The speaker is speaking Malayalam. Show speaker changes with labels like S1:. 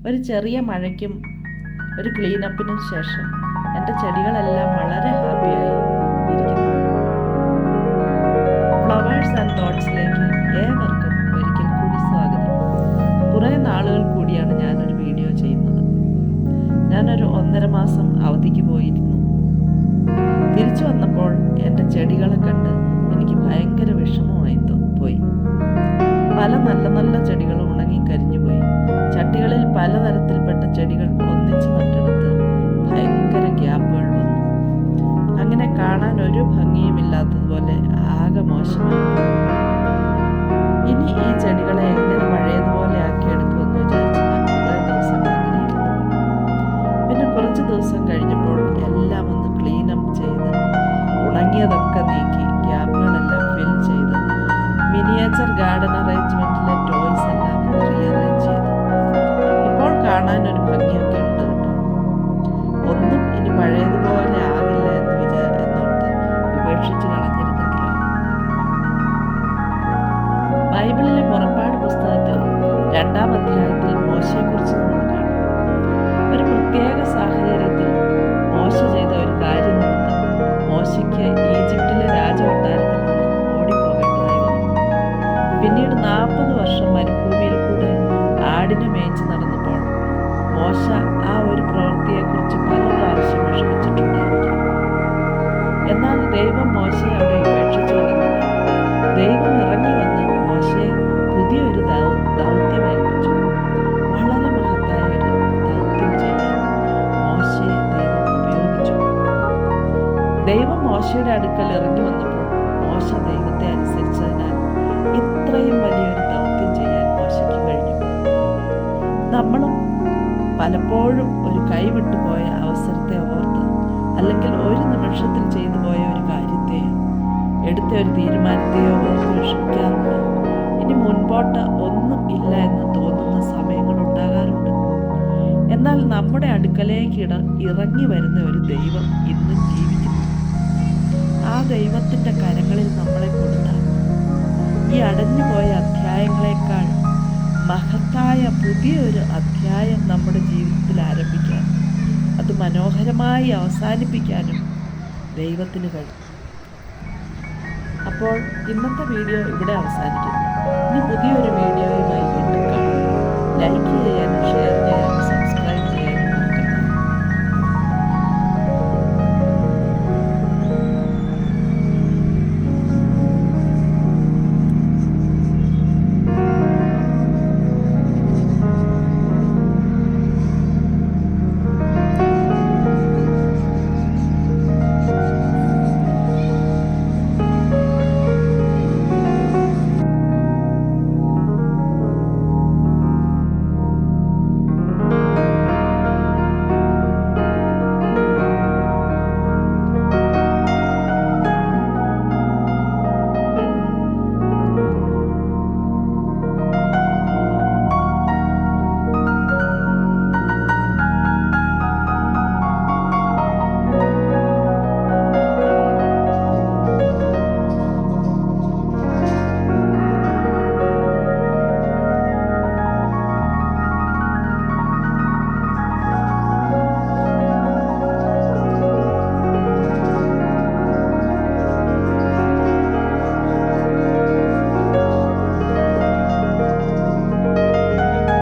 S1: ഒരു ചെറിയ മഴയ്ക്കും ഒരു ക്ലീനപ്പിനും ശേഷം എൻ്റെ ചെടികളെല്ലാം വളരെ ഹാപ്പിയായി ഇരിക്കുന്നു. ഫ്ലവേഴ്സ് ആൻഡ് തോട്ട്സിലേക്ക് ഏവർക്കും ഒരിക്കൽ കൂടി സ്വാഗതം. കുറേ നാളുകൾ കൂടിയാണ് ഞാനൊരു വീഡിയോ ചെയ്യുന്നത്. ഞാനൊരു 1.5 മാസം അവധിക്ക് പോയിരുന്നു. തിരിച്ചു വന്നപ്പോൾ എൻ്റെ ചെടികളെ കണ്ട് എനിക്ക് ഭയങ്കര വിഷമമായി പോയി. പല നല്ല നല്ല ചെടികളും ഉണങ്ങി കരിഞ്ഞുപോയി. ചട്ടികളിൽ പലതരത്തിൽപ്പെട്ട ചെടികൾ ഒന്നിച്ച് നട്ടെടുത്ത് ഭയങ്കര ഗ്യാപ്പുകൾ വന്നു. അങ്ങനെ കാണാൻ ഒരു ഭംഗിയുമില്ലാത്തതുപോലെ ആകെ മോശമായി. ഇനി ഈ ചെടികളെ എങ്ങനെ പഴയതുപോലെ ആക്കിയെടുക്കുമെന്ന് വിചാരിച്ച് ഞാൻ കുറേ ദിവസങ്ങൾ അങ്ങനെ ഇരുന്നു. പിന്നെ കുറച്ച് ദിവസം കഴിഞ്ഞപ്പോൾ എല്ലാം ഒന്ന് ക്ലീനപ്പ് ചെയ്ത് ഉണങ്ങിയതൊക്കെ നീക്കി ഗ്യാപ്പുകളെല്ലാം ഫിൽ ചെയ്ത് മിനിയേച്ചർ ഗാർഡൻ അറേഞ്ച്മെൻറ്റിലെ ടോയ്സ് എല്ലാം ഒന്ന് റീഅറേഞ്ച് ചെയ്തു. ഇപ്പോൾ കാണാൻ ഒരു ഭംഗിയൊക്കെ ഉണ്ട് കേട്ടോ. ഒന്നും ഇനി പഴയതുപോലെ ആകില്ല എന്നോർത്ത് ഉപേക്ഷിച്ച് കളഞ്ഞിരുന്നെങ്കിലോ. ബൈബിളിലെ പുറപ്പാട് പുസ്തകത്തിൽ 2-ാം അധ്യായത്തിൽ മോശയെക്കുറിച്ച് നമ്മൾ കാണും. ഒരു പ്രത്യേക സാഹചര്യത്തിൽ മോശ ചെയ്ത ഒരു കാര്യം നിമിത്തം മോശയ്ക്ക് ഈജിപ്തിലെ രാജകൊട്ടാരത്തിൽ നിന്ന് ഓടിപ്പോകേണ്ടതായി വന്നു. പിന്നീട് 40 വർഷം മരുഭൂമിയിൽ കൂടെ ആടിനെ മേയിച്ച് നടന്നപ്പോൾ മോശ ആ ഒരു പ്രവൃത്തിയെക്കുറിച്ച് പല പ്രാവശ്യം വിഷമിച്ചിട്ടുണ്ടായിരിക്കും. എന്നാൽ ദൈവം മോശയെ അവിടെ ഉപേക്ഷിച്ചു കളഞ്ഞില്ല. ദൈവം ഇറങ്ങി വന്ന് മോശയെ പുതിയൊരു ദൗത്യം ഏൽപ്പിച്ചു. വളരെ മഹത്തായ ഒരു ദൗത്യം ചെയ്യാൻ മോശയെ ദൈവം ഉപയോഗിച്ചു. ദൈവം മോശയുടെ അടുക്കൽ ഇറങ്ങി വന്നപ്പോൾ മോശ ദൈവത്തെ അനുസരിച്ചതിനാൽ ഇത്രയും വലിയൊരു ദൗത്യം ചെയ്യാൻ മോശയ്ക്ക് കഴിഞ്ഞു. നമ്മളും പലപ്പോഴും ഒരു കൈവിട്ടുപോയ അവസരത്തെ ഓർത്ത് അല്ലെങ്കിൽ ഒരു നിമിഷത്തിൽ ചെയ്തു പോയ ഒരു കാര്യത്തെയോ എടുത്ത ഒരു തീരുമാനത്തെയോ ഓർത്ത് വിഷമിക്കാറുണ്ട്. ഇനി മുൻപോട്ട് ഒന്നും ഇല്ല എന്ന് തോന്നുന്ന സമയങ്ങൾ ഉണ്ടാകാറുണ്ട്. എന്നാൽ നമ്മുടെ അടുക്കലേക്ക് ഇറങ്ങി വരുന്ന ഒരു ദൈവം ഇന്നും ജീവിക്കുന്നു. ആ ദൈവത്തിൻ്റെ കരങ്ങളിൽ നമ്മളെ കൊടുത്താൽ ഈ അടഞ്ഞുപോയ അധ്യായങ്ങളെക്കാൾ മഹത്തായ പുതിയൊരു അധ്യായം നമ്മുടെ ജീവിതത്തിൽ ആരംഭിക്കാൻ, അത് മനോഹരമായി അവസാനിപ്പിക്കാനും ദൈവത്തിന് കഴിയും. അപ്പോൾ ഇന്നത്തെ വീഡിയോ ഇവിടെ അവസാനിക്കുന്നു. ഇനി പുതിയൊരു വീഡിയോയുമായി വീണ്ടും കാണാം. ലൈക്ക് ചെയ്യാനും ഷെയർ